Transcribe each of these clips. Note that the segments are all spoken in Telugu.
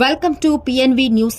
Welcome to PNV news.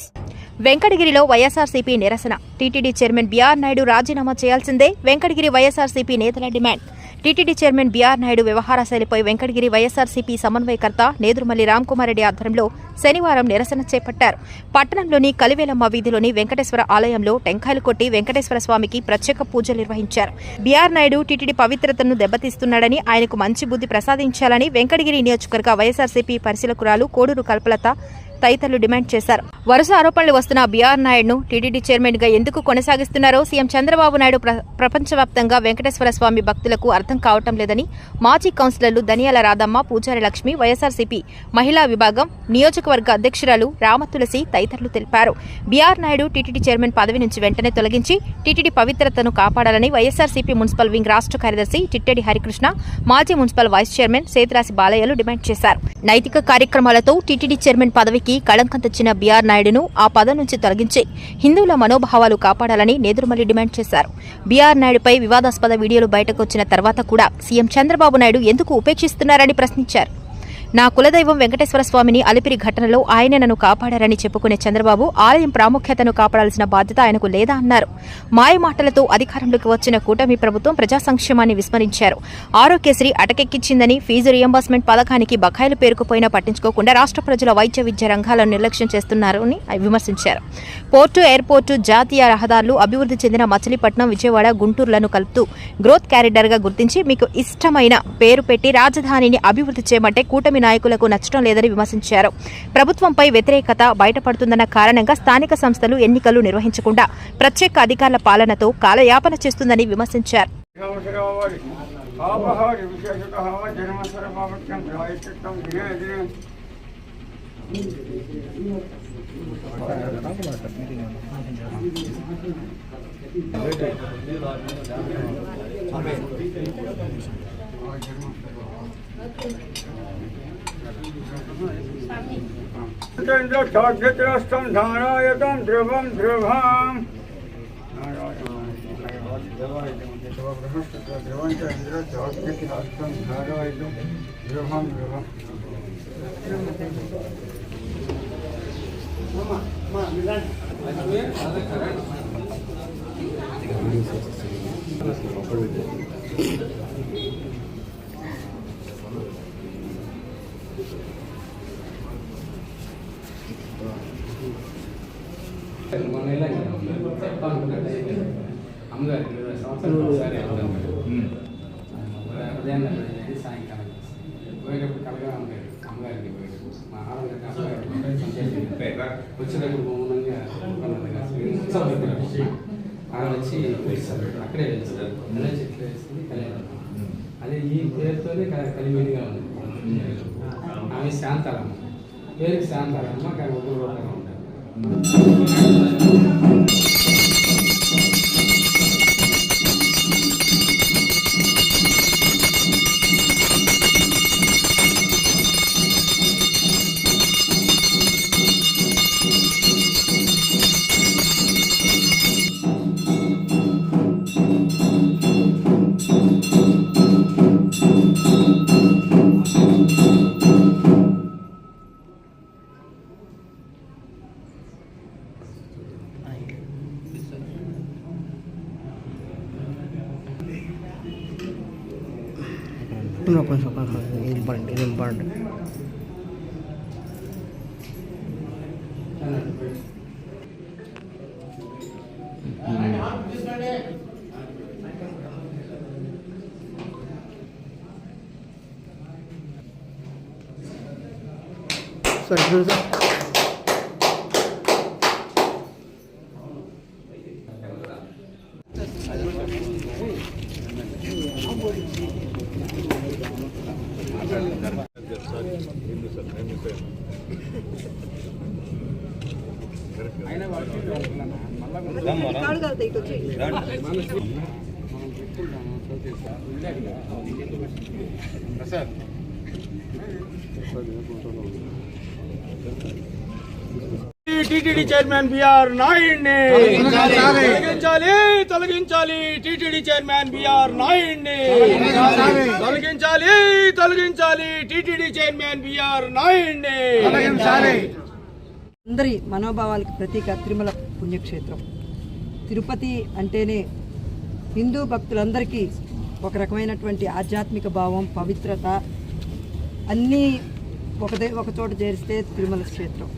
వెంకటగిరిలో వైఎస్ఆర్సీపీ నిరసన. టీటీడీ చైర్మన్ బీఆర్ నాయుడు రాజీనామా చేయాల్సిందే వెంకటగిరి వైఎస్ఆర్సీపీ నేతల డిమాండ్. టీటీడీ చైర్మన్ బీఆర్ నాయుడు వ్యవహార శైలిపై వెంకటగిరి వైఎస్ఆర్సీపీ సమన్వయకర్త నేదురుమల్లి రామ్కుమార్ రెడ్డి ఆధ్వర్యంలో శనివారం నిరసన చేపట్టారు. పట్టణంలోని కలివేలమ్మ వీధిలోని వెంకటేశ్వర ఆలయంలో టెంకాయలు కొట్టి వెంకటేశ్వర స్వామికి ప్రత్యేక పూజలు నిర్వహించారు. బీఆర్ నాయుడు టీటీడీ పవిత్రతను దెబ్బతీస్తున్నాడని, ఆయనకు మంచి బుద్ధి ప్రసాదించాలని వెంకటగిరి నియోజకవర్గ వైఎస్ఆర్సీపీ పరిశీలకురాలు కోడూరు కల్పలత తదితరులు డిమాండ్ చేశారు. వరుస ఆరోపణలు వస్తున్న బీఆర్ నాయుడును టీటీడీ చైర్మన్ గా ఎందుకు కొనసాగిస్తున్నారో సీఎం చంద్రబాబు నాయుడు ప్రపంచవ్యాప్తంగా వెంకటేశ్వర స్వామి భక్తులకు అర్థం కావటం లేదని మాజీ కౌన్సిలర్లు దనియాల రాధమ్మ, పూజారి లక్ష్మి, వైఎస్ఆర్సీపీ మహిళా విభాగం నియోజకవర్గ అధ్యక్షురాలు రామతులసి తదితరులు తెలిపారు. బీఆర్ నాయుడు టీటీడీ చైర్మన్ పదవి నుంచి వెంటనే తొలగించి టీటీడీ పవిత్రతను కాపాడాలని వైఎస్ఆర్సీపీ మున్సిపల్ వింగ్ రాష్ట్ర కార్యదర్శి చిట్టెడి హరికృష్ణ, మాజీ మున్సిపల్ వైస్ చైర్మన్ సేతురాసి బాలయ్యలు డిమాండ్ చేశారు. నైతిక కార్యక్రమాలతో టీటీడీ చైర్మన్ పదవికి కళంకం తెచ్చిన బీఆర్ నాయుడును ఆ పదవి నుంచి తొలగించి హిందువుల మనోభావాలు కాపాడాలని నేదురుమల్లి డిమాండ్ చేశారు. బీఆర్ నాయుడుపై వివాదాస్పద వీడియోలు బయటకు వచ్చిన తర్వాత కూడా సీఎం చంద్రబాబు నాయుడు ఎందుకు ఉపేక్షిస్తున్నారని ప్రశ్నించారు. నా కులదైవం వెంకటేశ్వర స్వామిని అలిపిరి ఘటనలో ఆయనే నన్ను కాపాడారని చెప్పుకునే చంద్రబాబు ఆలయం ప్రాముఖ్యతను కాపాడాల్సిన బాధ్యత ఆయనకు లేదా అన్నారు. మాయమాటలతో అధికారంలోకి వచ్చిన కూటమి ప్రభుత్వం ప్రజా సంక్షేమాన్ని విస్మరించారు. ఆరోగ్యశ్రీ అటకెక్కించిందని, ఫీజు రియంబర్స్మెంట్ పథకానికి బకాయిలు పేరుకుపోయినా పట్టించుకోకుండా రాష్ట్ర ప్రజల వైద్య విద్య రంగాలను నిర్లక్ష్యం చేస్తున్నారని విమర్శించారు. పోర్టు, ఎయిర్పోర్టు, జాతీయ రహదారులు, అభివృద్ధి చెందిన మచిలీపట్నం, విజయవాడ, గుంటూరులను కలుపుతూ గ్రోత్ క్యారిడార్గా గుర్తించి మీకు ఇష్టమైన పేరు పెట్టి రాజధానిని అభివృద్ధి చేయమంటే కూటమి నాయకులకు నచ్చడం లేదని విమర్శించారు. ప్రభుత్వంపై వ్యతిరేకత బయటపడుతుందన్న కారణంగా స్థానిక సంస్థలు ఎన్నికలు నిర్వహించకుండా ప్రత్యేక అధికారుల పాలనతో కాలయాపన చేస్తుందని విమర్శించారు. ధారాయతం ధ్రువం ధ్రువం అమ్మగారికి 20 సంవత్సరాలు ఒకసారి వెళ్తాం. ఉదయం సాయంకాలం పోయేటప్పుడు కలగా అమ్మగారికి మా వచ్చేటప్పుడు మౌనంగా ఆమె వచ్చి అక్కడే వెళ్తారు. అదే చెట్లు వేస్తుంది కళ్యాణం. అదే ఈ పేరుతోనే కలిమిడిగా ఉంది. ఆమె శాంతారమ్మ, పేరుకి శాంతారమ్మ, కానీ ఒకరు ఉంటారు. ఇది important. Sir TTD chairman BR నాయుడిని తొలగించాలి. టీటీడీ చైర్మన్ బీఆర్ నాయుడిని తొలగించాలి. టీటీడీ చైర్మన్ బీఆర్ నాయుడిని అందరి మనోభావాలకు ప్రతీక తిరుమల పుణ్యక్షేత్రం. తిరుపతి అంటేనే హిందూ భక్తులందరికీ ఒక రకమైనటువంటి ఆధ్యాత్మిక భావం, పవిత్రత అన్నీ ఒక చోట చేరిస్తే తిరుమల క్షేత్రం.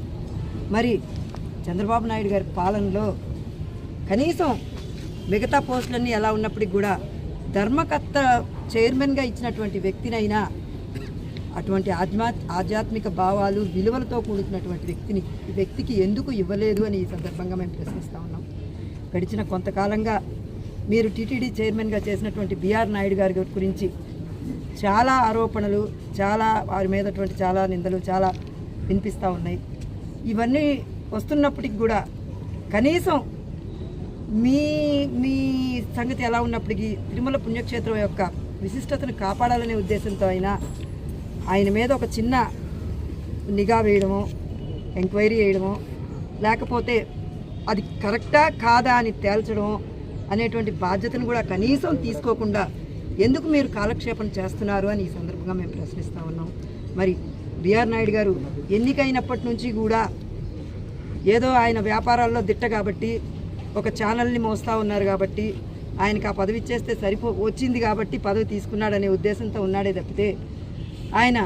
మరి చంద్రబాబు నాయుడు గారి పాలనలో కనీసం మిగతా పోస్టులన్నీ ఎలా ఉన్నప్పటికీ కూడా ధర్మకర్త చైర్మన్గా ఇచ్చినటువంటి వ్యక్తినైనా అటువంటి ఆధ్యాత్మిక భావాలు, విలువలతో కూడుకున్నటువంటి వ్యక్తికి ఎందుకు ఇవ్వలేదు అని ఈ సందర్భంగా మేము ప్రశ్నిస్తూ ఉన్నాం. గడిచిన కొంతకాలంగా మీరు టీటీడీ చైర్మన్గా చేసినటువంటి బిఆర్ నాయుడు గారి గురించి చాలా ఆరోపణలు, వారి మీదటువంటి చాలా నిందలు చాలా వినిపిస్తూ ఉన్నాయి. ఇవన్నీ వస్తున్నప్పటికి కూడా కనీసం మీ సంగతి ఎలా ఉన్నప్పటికీ తిరుమల పుణ్యక్షేత్రం యొక్క విశిష్టతను కాపాడాలనే ఉద్దేశంతో అయినా ఆయన మీద ఒక చిన్న నిఘా వేయడమో, ఎంక్వైరీ చేయడమో, లేకపోతే అది కరెక్టా కాదా అని తేల్చడమో అనేటువంటి బాధ్యతను కూడా కనీసం తీసుకోకుండా ఎందుకు మీరు కాలక్షేపం చేస్తున్నారు అని ఈ సందర్భంగా మేము ప్రశ్నిస్తూ ఉన్నాం. మరి బిఆర్ నాయుడు గారు ఎన్నికైనప్పటి నుంచి కూడా ఏదో ఆయన వ్యాపారాల్లో దిట్ట కాబట్టి, ఒక ఛానల్ని మోస్తూ ఉన్నారు కాబట్టి, ఆయనకు ఆ పదవి ఇచ్చేస్తే వచ్చింది కాబట్టి పదవి తీసుకున్నాడనే ఉద్దేశంతో ఉన్నాడే తప్పితే ఆయన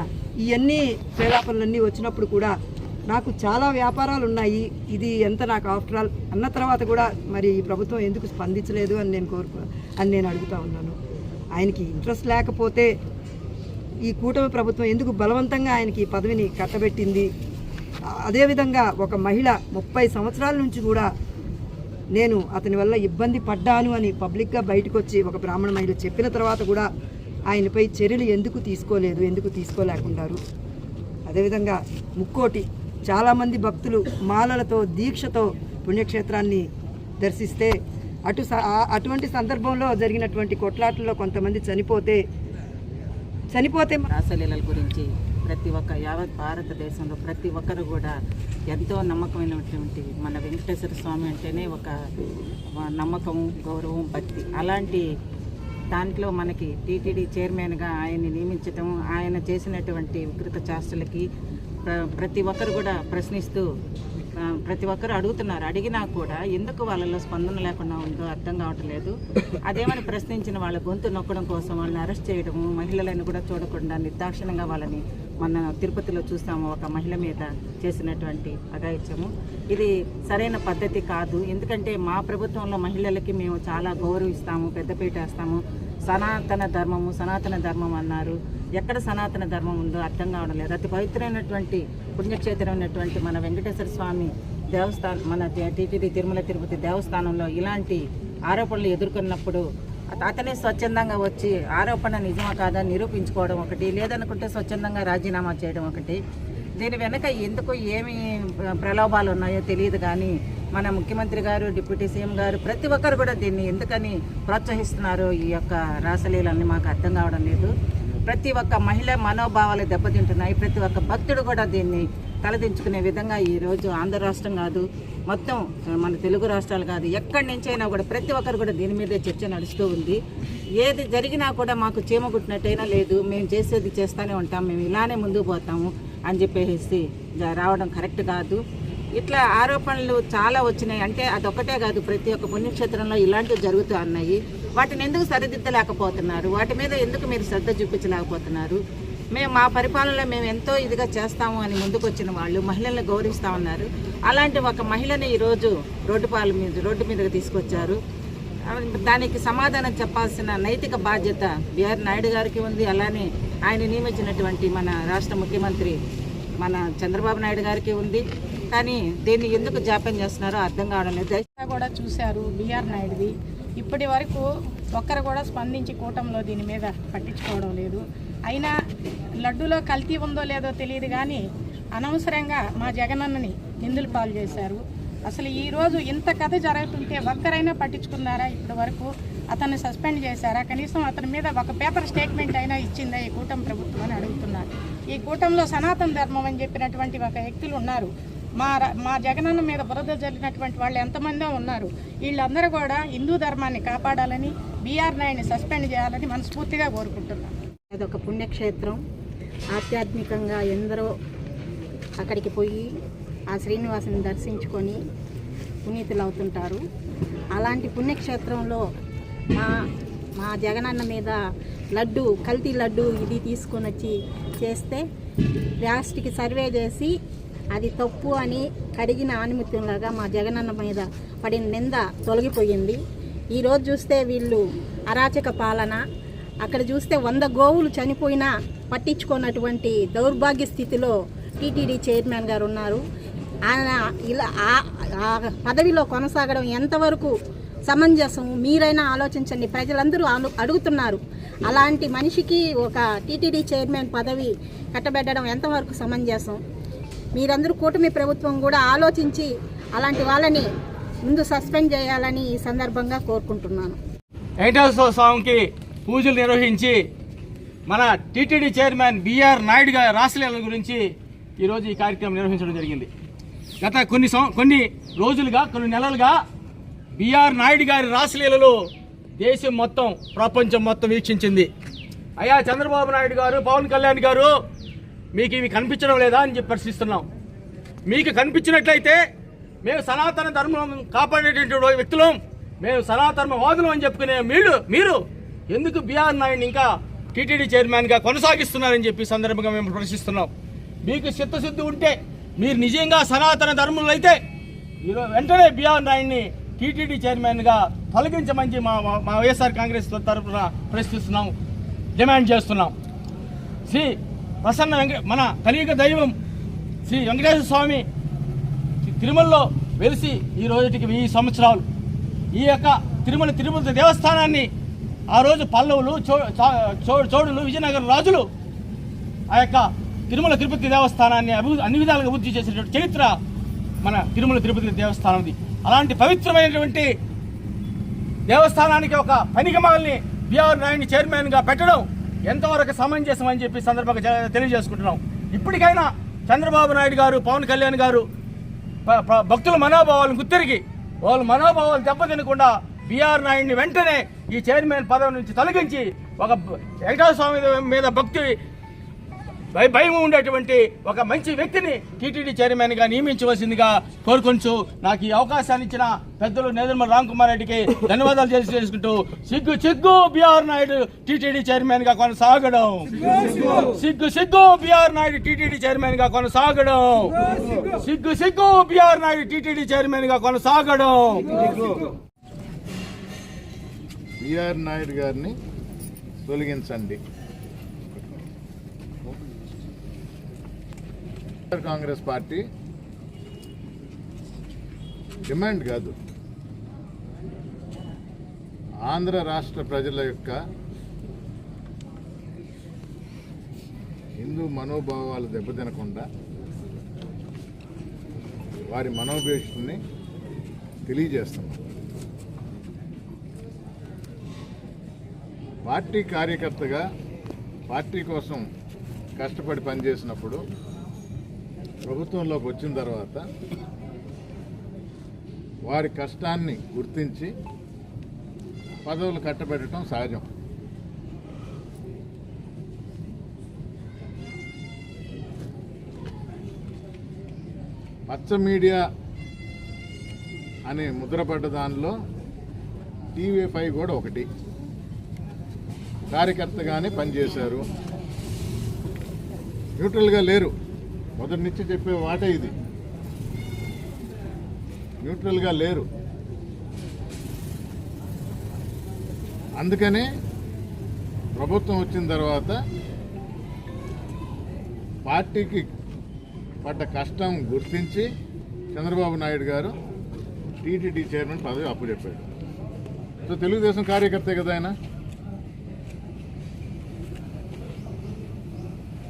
ఇవన్నీ ప్రేలాపనలన్నీ వచ్చినప్పుడు కూడా నాకు చాలా వ్యాపారాలు ఉన్నాయి, ఇది ఎంత నాకు ఆఫ్టర్ ఆల్ అన్న తర్వాత కూడా మరి ఈ ప్రభుత్వం ఎందుకు స్పందించలేదు అని నేను అడుగుతూ ఉన్నాను. ఆయనకి ఇంట్రెస్ట్ లేకపోతే ఈ కూటమి ప్రభుత్వం ఎందుకు బలవంతంగా ఆయనకి ఈ పదవిని కట్టబెట్టింది? అదేవిధంగా ఒక మహిళ 30 సంవత్సరాల నుంచి కూడా నేను అతని వల్ల ఇబ్బంది పడ్డాను అని పబ్లిక్గా బయటకు వచ్చి ఒక బ్రాహ్మణ మహిళ చెప్పిన తర్వాత కూడా ఆయనపై చర్యలు ఎందుకు తీసుకోలేదు, ఎందుకు తీసుకోలేకున్నారు? అదేవిధంగా ముక్కోటి చాలామంది భక్తులు మాలలతో దీక్షతో పుణ్యక్షేత్రాన్ని దర్శిస్తే అటువంటి సందర్భంలో జరిగినటువంటి కొట్లాటల్లో కొంతమంది చనిపోతే రాసలీలల గురించి ప్రతి ఒక్క యావత్ భారతదేశంలో ప్రతి ఒక్కరు కూడా ఎంతో నమ్మకమైనటువంటి మన వెంకటేశ్వర స్వామి అంటేనే ఒక నమ్మకం, గౌరవం, భక్తి. అలాంటి దాంట్లో మనకి టీటీడీ చైర్మన్గా ఆయన్ని నియమించడం, ఆయన చేసినటువంటి వికృత చేష్టలకి ప్రతి ఒక్కరు కూడా ప్రశ్నిస్తూ ప్రతి ఒక్కరు అడుగుతున్నారు. అడిగినా కూడా ఎందుకు వాళ్ళలో స్పందన లేకుండా ఉందో అర్థం కావట్లేదు. అదేమని ప్రశ్నించిన వాళ్ళ గొంతు నొక్కడం కోసం వాళ్ళని అరెస్ట్ చేయడము, మహిళలను కూడా చూడకుండా నిర్దాక్షిణంగా వాళ్ళని మన తిరుపతిలో చూస్తాము, ఒక మహిళ మీద చేసినటువంటి అఘాయిత్యము. ఇది సరైన పద్ధతి కాదు. ఎందుకంటే మా ప్రభుత్వంలో మహిళలకి మేము చాలా గౌరవిస్తాము, పెద్దపీట వేస్తాము. సనాతన ధర్మం అన్నారు. ఎక్కడ సనాతన ధర్మం ఉందో అర్థం కావడం లేదు. అతి పవిత్రమైనటువంటి పుణ్యక్షేత్రం ఉన్నటువంటి మన వెంకటేశ్వర స్వామి దేవస్థానం, మన టీటీడీ తిరుమల తిరుపతి దేవస్థానంలో ఇలాంటి ఆరోపణలు ఎదుర్కొన్నప్పుడు అతనే స్వచ్ఛందంగా వచ్చి ఆరోపణ నిజమా కాదా నిరూపించుకోవడం ఒకటి, లేదనుకుంటే స్వచ్ఛందంగా రాజీనామా చేయడం ఒకటి. దీని వెనక ఎందుకు ఏమి ప్రలోభాలు ఉన్నాయో తెలియదు. కానీ మన ముఖ్యమంత్రి గారు, డిప్యూటీ సీఎం గారు ప్రతి ఒక్కరు కూడా దీన్ని ఎందుకని ప్రోత్సహిస్తున్నారు ఈ యొక్క రాసలీలని మాకు అర్థం కావడం లేదు. ప్రతి ఒక్క మహిళ మనోభావాలు దెబ్బతింటున్నాయి. ప్రతి ఒక్క భక్తుడు కూడా దీన్ని తలదించుకునే విధంగా ఈరోజు ఆంధ్ర రాష్ట్రం కాదు, మొత్తం మన తెలుగు రాష్ట్రాలు కాదు, ఎక్కడి నుంచైనా కూడా ప్రతి ఒక్కరు కూడా దీని మీదే చర్చ నడుస్తూ ఉంది. ఏది జరిగినా కూడా మాకు చీమగుట్టినట్టయినా లేదు, మేము చేసేది చేస్తూనే ఉంటాం, మేము ఇలానే ముందుకు పోతాము అని చెప్పేసి రావడం కరెక్ట్ కాదు. ఇట్లా ఆరోపణలు చాలా వచ్చినాయి. అంటే అదొక్కటే కాదు, ప్రతి ఒక్క పుణ్యక్షేత్రంలో ఇలాంటివి జరుగుతూ ఉన్నాయి. వాటిని ఎందుకు సరిదిద్దలేకపోతున్నారు? వాటి మీద ఎందుకు మీరు శ్రద్ధ చూపించలేకపోతున్నారు? మేము మా పరిపాలనలో మేము ఎంతో ఇదిగా చేస్తాము అని ముందుకు వచ్చిన వాళ్ళు మహిళలను గౌరవిస్తూ ఉన్నారు. అలాంటి ఒక మహిళని ఈరోజు రోడ్డు మీదకి తీసుకొచ్చారు. దానికి సమాధానం చెప్పాల్సిన నైతిక బాధ్యత బిఆర్ నాయుడు గారికి ఉంది. అలానే ఆయన నియమించినటువంటి మన రాష్ట్ర ముఖ్యమంత్రి మన చంద్రబాబు నాయుడు గారికి ఉంది. కానీ దీన్ని ఎందుకు జాప్యం చేస్తున్నారో అర్థం కావడం లేదు. కూడా చూశారు బిఆర్ నాయుడుది. ఇప్పటి వరకు ఒక్కరు కూడా స్పందించి కూటంలో దీని మీద పట్టించుకోవడం లేదు. అయినా లడ్డూలో కల్తీ ఉందో లేదో తెలియదు కానీ అనవసరంగా మా జగనన్నని నిందులు పాలు చేశారు. అసలు ఈరోజు ఇంత కథ జరుగుతుంటే ఒక్కరైనా పట్టించుకున్నారా? ఇప్పటి వరకు అతన్ని సస్పెండ్ చేశారా? కనీసం అతని మీద ఒక పేపర్ స్టేట్మెంట్ అయినా ఇచ్చిందా ఈ కూటమి ప్రభుత్వం అని అడుగుతున్నారు. ఈ కూటంలో సనాతన ధర్మం అని చెప్పినటువంటి ఒక వ్యక్తులు ఉన్నారు. మా జగనన్న మీద బురద జల్లినటువంటి వాళ్ళు ఎంతమందో ఉన్నారు. వీళ్ళందరూ కూడా హిందూ ధర్మాన్ని కాపాడాలని, బిఆర్ నాయుడిని సస్పెండ్ చేయాలని మనస్ఫూర్తిగా కోరుకుంటున్నాను. అదొక పుణ్యక్షేత్రం. ఆధ్యాత్మికంగా ఎందరో అక్కడికి పోయి ఆ శ్రీనివాసుని దర్శించుకొని పునీతులు అవుతుంటారు. అలాంటి పుణ్యక్షేత్రంలో మా జగనన్న మీద లడ్డు, కల్తీ లడ్డు ఇది తీసుకొని వచ్చి చేస్తే లాస్ట్కి సర్వే చేసి అది తప్పు అని కడిగిన ఆనిమిత్యంలాగా మా జగనన్న మీద పడిన నింద తొలగిపోయింది. ఈరోజు చూస్తే వీళ్ళు అరాచక పాలన, అక్కడ చూస్తే 100 గోవులు చనిపోయినా పట్టించుకున్నటువంటి దౌర్భాగ్య స్థితిలో టీటీడీ చైర్మన్ గారు ఉన్నారు. ఆయన ఇలా ఆ పదవిలో కొనసాగడం ఎంతవరకు సమంజసం మీరైనా ఆలోచించండి. ప్రజలందరూ అడుగుతున్నారు. అలాంటి మనిషికి ఒక టీటీడీ చైర్మన్ పదవి కట్టబెట్టడం ఎంతవరకు సమంజసం? మీరందరూ కూటమి ప్రభుత్వం కూడా ఆలోచించి అలాంటి వాళ్ళని ముందు సస్పెండ్ చేయాలని ఈ సందర్భంగా కోరుకుంటున్నాను. వెంకటేశ్వర స్వామికి పూజలు నిర్వహించి మన టీటీడీ చైర్మన్ బిఆర్ నాయుడు గారి రాసలీల గురించి ఈరోజు ఈ కార్యక్రమం నిర్వహించడం జరిగింది. గత కొన్ని రోజులుగా, కొన్ని నెలలుగా బిఆర్ నాయుడు గారి రాసలీలలో దేశం మొత్తం, ప్రపంచం మొత్తం వీక్షించింది. అయ్యా చంద్రబాబు నాయుడు గారు, పవన్ కళ్యాణ్ గారు, మీకు ఇవి కనిపించడం లేదా అని చెప్పి ప్రశ్నిస్తున్నాం. మీకు కనిపించినట్లయితే మేము సనాతన ధర్మం కాపాడేటటువంటి వ్యక్తులం, మేము సనాతనవాదులం అని చెప్పుకునే మీరు ఎందుకు బిఆర్ నాయుడిని ఇంకా టీటీడీ చైర్మన్గా కొనసాగిస్తున్నారని చెప్పి సందర్భంగా మేము ప్రశ్నిస్తున్నాం. మీకు చిత్తశుద్ధి ఉంటే, మీరు నిజంగా సనాతన ధర్మంలో అయితే ఈరోజు వెంటనే బిఆర్ నాయుడిని టీటీడీ చైర్మన్గా తొలగించమని మా వైఎస్ఆర్ కాంగ్రెస్ తరఫున ప్రశ్నిస్తున్నాం, డిమాండ్ చేస్తున్నాం. శ్రీ ప్రసన్న మన కలియుగ దైవం శ్రీ వెంకటేశ్వర స్వామి తిరుమలలో వెలిసి ఈ రోజుటికి 1000 సంవత్సరాలు. ఈ యొక్క తిరుపతి దేవస్థానాన్ని ఆ రోజు పల్లవులు, చోడులు, విజయనగరం రాజులు ఆ యొక్క తిరుపతి దేవస్థానాన్ని అన్ని విధాలుగా అభివృద్ధి చేసినటువంటి చరిత్ర మన తిరుపతి దేవస్థానంది. అలాంటి పవిత్రమైనటువంటి దేవస్థానానికి ఒక పనికిమాలని బిఆర్ నాయుడిని చైర్మన్గా పెట్టడం ఎంతవరకు సమంజసం అని చెప్పి సందర్భంగా తెలియజేసుకుంటున్నాం. ఇప్పటికైనా చంద్రబాబు నాయుడు గారు, పవన్ కళ్యాణ్ గారు భక్తుల మనోభావాలను గుర్తిరిగి వాళ్ళ మనోభావాలు దెబ్బతినకుండా బిఆర్ నాయుడిని వెంటనే ఈ చైర్మన్ పదవి నుంచి తొలగించి ఒక వెంకటేశ్వర స్వామి మీద భక్తి భయం ఉండేటువంటి ఒక మంచి వ్యక్తిని టీటీడీ చైర్మన్గా నియమించవలసిందిగా కోరుకుంటూ నాకు ఈ అవకాశాన్ని ఇచ్చిన పెద్దలు నేదురుమల రామ్కుమార్ రెడ్డికి ధన్యవాదాలు చేసుకుంటూ సిగ్గు బిఆర్ నాయుడు టీటీడీ చైర్మన్గా కొనసాగడం, సిగ్గు బిఆర్ నాయుడు టీటీడీ చైర్మన్గా కొనసాగడం, సిగ్గు బిఆర్ నాయుడు టీటీడీ చైర్మన్గా కొనసాగడం. బిఆర్ నాయుడు గారిని తొలగించండి. కాంగ్రెస్ పార్టీ డిమాండ్ కాదు, ఆంధ్ర రాష్ట్ర ప్రజల యొక్క హిందూ మనోభావాలు దెబ్బతినకుండా వారి మనోభీషణని తెలియజేస్తున్నాం. పార్టీ కార్యకర్తగా పార్టీ కోసం కష్టపడి పనిచేసినప్పుడు ప్రభుత్వంలోకి వచ్చిన తర్వాత వారి కష్టాన్ని గుర్తించి పదవులు కట్టబెట్టడం సహజం. పచ్చ మీడియా అనే ముద్రపడ్డ దానిలో టీవీ5 కూడా ఒకటి. కార్యకర్తగానే పనిచేశారు, న్యూట్రల్గా లేరు. మొదటి నుంచి చెప్పే వాటే ఇది, న్యూట్రల్గా లేరు. అందుకనే ప్రభుత్వం వచ్చిన తర్వాత పార్టీకి పడ్డ కష్టం గుర్తించి చంద్రబాబు నాయుడు గారు టీటీడీ చైర్మన్ పదవి అప్పచెప్పాడు. సో తెలుగుదేశం కార్యకర్తే కదా ఆయన.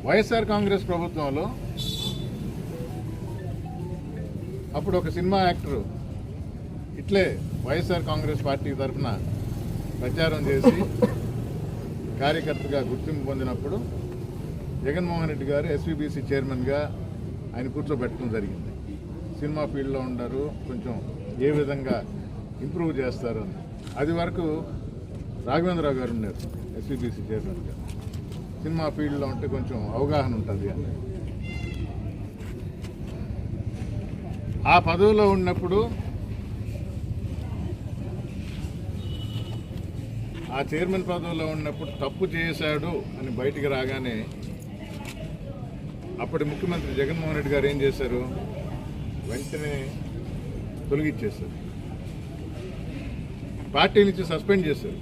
వైఎస్ఆర్ కాంగ్రెస్ ప్రభుత్వంలో అప్పుడు ఒక సినిమా యాక్టరు ఇట్లే వైఎస్ఆర్ కాంగ్రెస్ పార్టీ తరఫున ప్రచారం చేసి కార్యకర్తగా గుర్తింపు పొందినప్పుడు జగన్మోహన్ రెడ్డి గారు ఎస్వీబీసీ చైర్మన్గా ఆయన కూర్చోబెట్టడం జరిగింది. సినిమా ఫీల్డ్లో ఉండరు, కొంచెం ఏ విధంగా ఇంప్రూవ్ చేస్తారు అని. అది వరకు రాఘవేంద్రరావు గారు ఉన్నారు ఎస్వీబీసీ చైర్మన్గా. సినిమా ఫీల్డ్లో ఉంటే కొంచెం అవగాహన ఉంటుంది అని. ఆ పదవిలో ఉన్నప్పుడు ఆ చైర్మన్ పదవిలో ఉన్నప్పుడు తప్పు చేశాడు అని బయటికి రాగానే అప్పటి ముఖ్యమంత్రి జగన్మోహన్ రెడ్డి గారు ఏం చేశారు? వెంటనే తొలగించేశారు, పార్టీ నుంచి సస్పెండ్ చేశారు.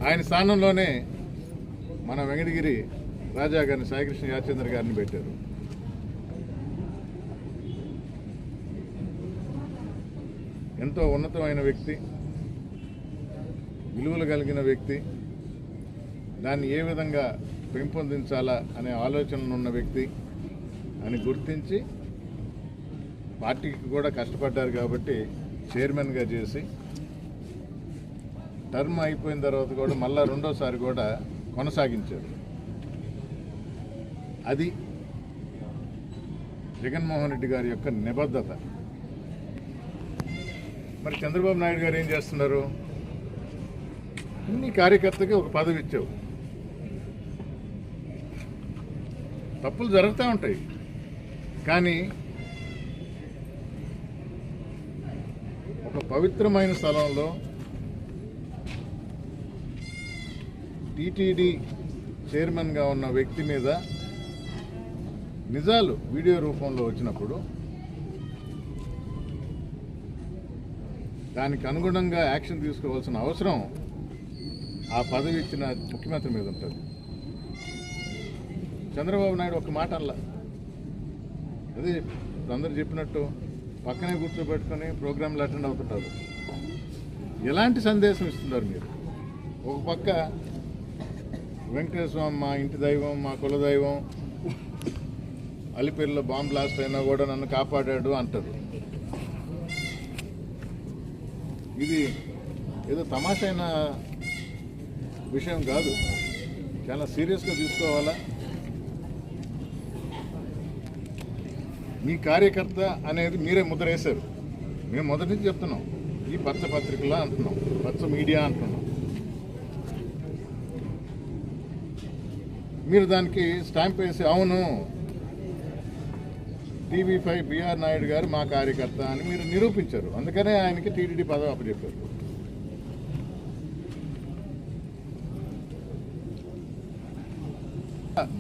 ఆయన స్థానంలోనే మన వెంకటగిరి రాజా గారిని, సాయికృష్ణ యాచంద్ర గారిని పెట్టారు. ఎంతో ఉన్నతమైన వ్యక్తి, విలువలు కలిగిన వ్యక్తి, దాన్ని ఏ విధంగా పెంపొందించాలా అనే ఆలోచనలు ఉన్న వ్యక్తి అని గుర్తించి పార్టీకి కూడా కష్టపడ్డారు కాబట్టి చైర్మన్గా చేసి టర్మ్ అయిపోయిన తర్వాత కూడా మళ్ళా రెండోసారి కూడా కొనసాగించారు. అది జగన్మోహన్ రెడ్డి గారి యొక్క నిబద్ధత. మరి చంద్రబాబు నాయుడు గారు ఏం చేస్తున్నారు? ఇన్ని కార్యకర్తకి ఒక పదవి ఇచ్చావు. తప్పులు జరుగుతూ ఉంటాయి, కానీ ఒక పవిత్రమైన స్థలంలో టీటీడీ చైర్మన్గా ఉన్న వ్యక్తి మీద నిజాలు వీడియో రూపంలో వచ్చినప్పుడు దానికి అనుగుణంగా యాక్షన్ తీసుకోవాల్సిన అవసరం ఆ పదవి ఇచ్చిన ముఖ్యమంత్రి మీద ఉంటుంది. చంద్రబాబు నాయుడు ఒక మాట అలా, అదే అందరు చెప్పినట్టు పక్కనే కూర్చోబెట్టుకొని ప్రోగ్రాంలు అటెండ్ అవుతుంటారు. ఎలాంటి సందేశం ఇస్తున్నారు మీరు? ఒక పక్క వెంకటేశ్వర స్వామి మా ఇంటి దైవం, మా కులదైవం, అలిపేరులో బాంబ్ బ్లాస్ట్ అయినా కూడా నన్ను కాపాడాడు అంటారు. ఇది ఏదో తమాషైన విషయం కాదు, చాలా సీరియస్గా తీసుకోవాలా. మీ కార్యకర్త అనేది మీరే ముద్ర వేశారు. మేము మొదటి నుంచి చెప్తున్నాం, ఈ పచ్చ పత్రికలా అంటున్నాం, పచ్చ మీడియా అంటున్నాం. మీరు దానికి స్టాంప్ వేసి అవును TV5 బిఆర్ నాయుడు గారు మా కార్యకర్త అని మీరు నిరూపించారు. అందుకనే ఆయనకి టీటీడీ పదవి అప్పచెప్పారు.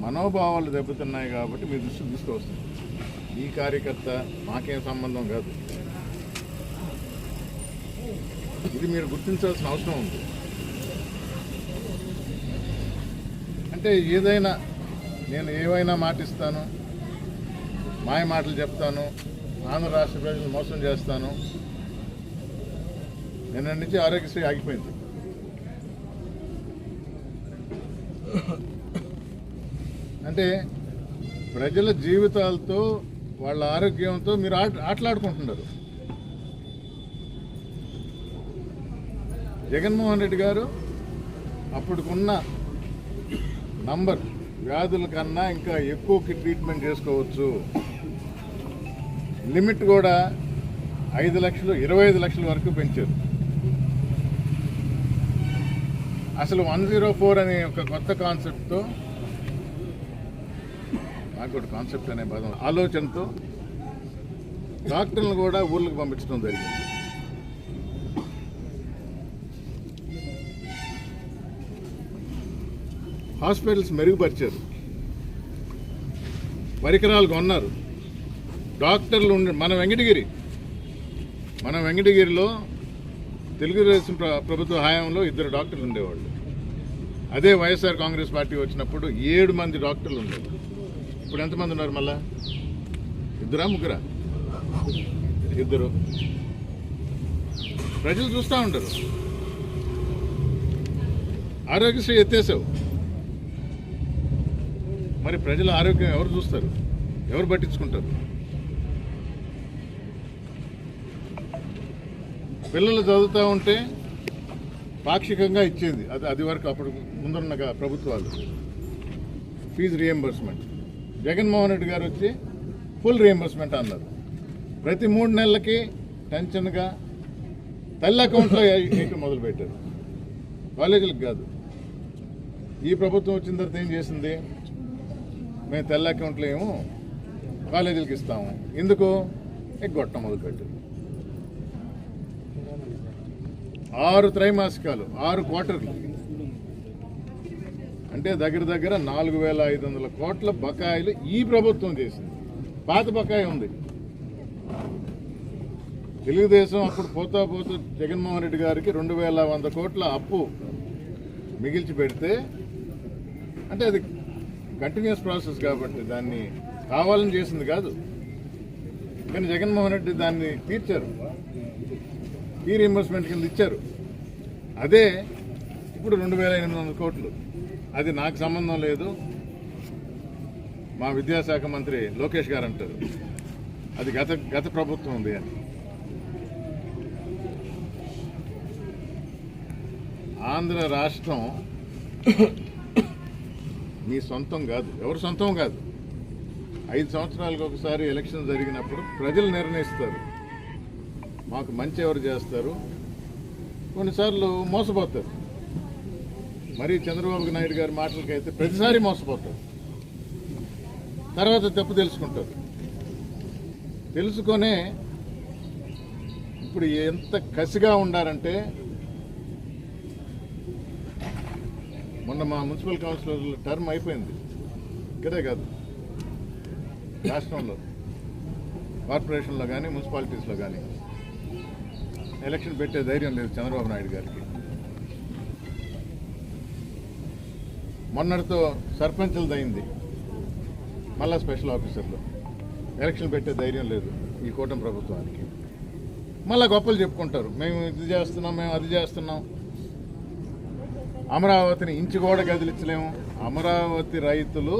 మనోభావాలు దెబ్బతిన్నాయి కాబట్టి మీ దృష్టికి తీసుకువస్తుంది. ఈ కార్యకర్త మాకేం సంబంధం కాదు. ఇది మీరు గుర్తించాల్సిన అవసరం ఉంది. అంటే ఏదైనా నేను ఏవైనా మాటిస్తాను, మాయ మాటలు చెప్తాను, ఆంధ్ర రాష్ట్ర ప్రజలను మోసం చేస్తాను. నిన్న నుంచి ఆరోగ్యశ్రీ ఆగిపోయింది. అంటే ప్రజల జీవితాలతో, వాళ్ళ ఆరోగ్యంతో మీరు ఆటలాడుకుంటున్నారు. జగన్మోహన్ రెడ్డి గారు అప్పుడుకున్న నంబర్ వ్యాధుల కన్నా ఇంకా ఎక్కువకి ట్రీట్మెంట్ చేసుకోవచ్చు. లిమిట్ కూడా 5 లక్షలు 25 లక్షల వరకు పెంచారు. అసలు 104 అనే ఒక కొత్త కాన్సెప్ట్తో, నాకు ఒక కాన్సెప్ట్ అనే పదం ఆలోచనతో డాక్టర్లను కూడా ఊర్లకు పంపించడం జరిగింది. హాస్పిటల్స్ మెరుగుపరిచారు, పరికరాలు కొన్నారు, డాక్టర్లు మన వెంకటగిరిలో తెలుగుదేశం ప్రభుత్వ హయాంలో 2 డాక్టర్లు ఉండేవాళ్ళు. అదే వైఎస్ఆర్ కాంగ్రెస్ పార్టీ వచ్చినప్పుడు 7 మంది డాక్టర్లు ఉండేవాళ్ళు. ఇప్పుడు ఎంతమంది ఉన్నారు? మళ్ళా 2 3 2. ప్రజలు చూస్తూ ఉంటారు. ఆరోగ్యశ్రీ ఎత్తేసావు, మరి ప్రజల ఆరోగ్యం ఎవరు చూస్తారు? ఎవరు పట్టించుకుంటారు? పిల్లలు చదువుతూ ఉంటే పాక్షికంగా ఇచ్చేది అది వరకు అప్పుడు ముందున్న ప్రభుత్వాలు ఫీజు రియంబర్స్మెంట్. జగన్మోహన్ రెడ్డి గారు వచ్చి ఫుల్ రియంబర్స్మెంట్ అన్నారు. ప్రతి 3 నెలలకి టెన్షన్గా తల్లి అకౌంట్లో వేయటం మొదలుపెట్టారు. కాలేజీలకు కాదు. ఈ ప్రభుత్వం వచ్చిన తర్వాత ఏం చేసింది? మేము తెల్ల అకౌంట్లో ఏమో కాలేజీలకు ఇస్తాము. ఎందుకు? ఎగ్గొట్టం మొదలుపెట్టు. 6 త్రైమాసికాలు, 6 క్వార్టర్లు అంటే దగ్గర దగ్గర 4,500 కోట్ల బకాయిలు ఈ ప్రభుత్వం చేసింది. పాత బకాయి ఉంది. తెలుగుదేశం అప్పుడు పోతా జగన్మోహన్ రెడ్డి గారికి 2,100 కోట్ల అప్పు మిగిల్చి పెడితే, అంటే అది కంటిన్యూస్ ప్రాసెస్ కాబట్టి దాన్ని కావాలని చేసింది కాదు. కానీ జగన్మోహన్ రెడ్డి దాన్ని తీర్చారు, ఈ రీయింబర్స్మెంట్ కింద ఇచ్చారు. అదే ఇప్పుడు 2,800 కోట్లు. అది నాకు సంబంధం లేదు, మా విద్యాశాఖ మంత్రి లోకేష్ గారు అంటారు అది గత ప్రభుత్వం ఉంది అని. ఆంధ్ర రాష్ట్రం మీ సొంతం కాదు, ఎవరు సొంతం కాదు. 5 సంవత్సరాలకు ఒకసారి ఎలక్షన్ జరిగినప్పుడు ప్రజలు నిర్ణయిస్తారు మాకు మంచి ఎవరు చేస్తారు. కొన్నిసార్లు మోసపోతారు. మరి చంద్రబాబు నాయుడు గారి మాటలకైతే ప్రతిసారి మోసపోతారు. తర్వాత తప్పు తెలుసుకుంటారు. తెలుసుకొనే ఇప్పుడు ఎంత కసిగా ఉండారంటే, మొన్న మా మున్సిపల్ కౌన్సిలర్ టర్మ్ అయిపోయింది. ఇక్కడే కాదు, రాష్ట్రంలో కార్పొరేషన్లో కానీ మున్సిపాలిటీస్లో కానీ ఎలక్షన్ పెట్టే ధైర్యం లేదు చంద్రబాబు నాయుడు గారికి. మొన్నటితో సర్పంచులది అయింది, మళ్ళా స్పెషల్ ఆఫీసర్లు. ఎలక్షన్ పెట్టే ధైర్యం లేదు ఈ కూటమి ప్రభుత్వానికి. మళ్ళా గొప్పలు చెప్పుకుంటారు, మేము ఇది చేస్తున్నాం, మేము అది చేస్తున్నాం. అమరావతిని ఇంచు కూడా కదిలించలేము. అమరావతి రైతులు